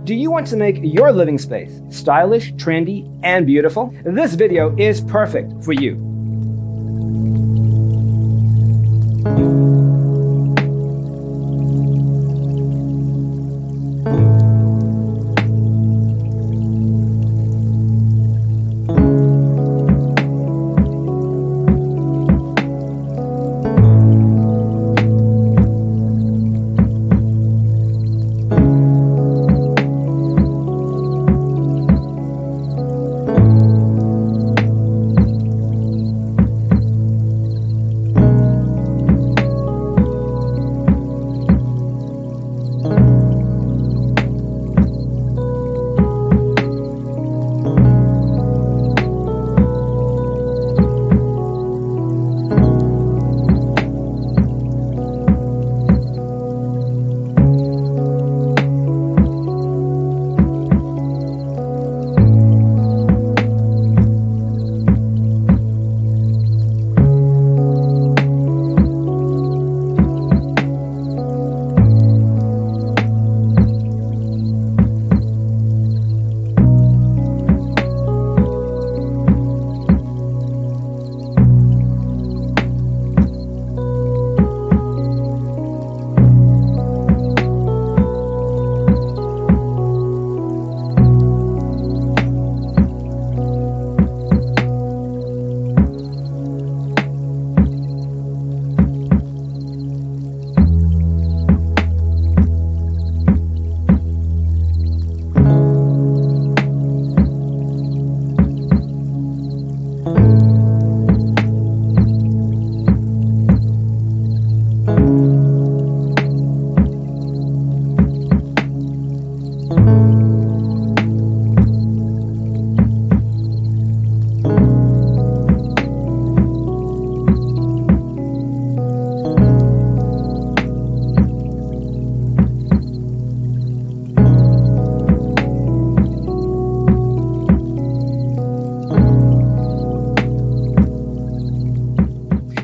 Do you want to make your living space stylish, trendy, and beautiful? This video is perfect for you.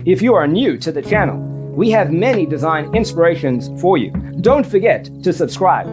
If you are new to the channel, we have many design inspirations for you. Don't forget to subscribe.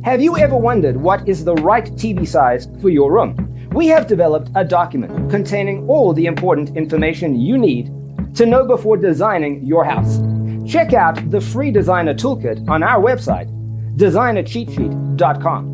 Have you ever wondered what is the right TV size for your room? We have developed a document containing all the important information you need to know before designing your house. Check out the free designer toolkit on our website, designercheatsheet.com.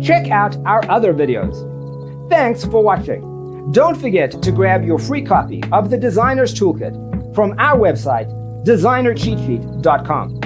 Check out our other videos. Thanks for watching. Don't forget to grab your free copy of the Designer's Toolkit from our website, designercheatsheet.com.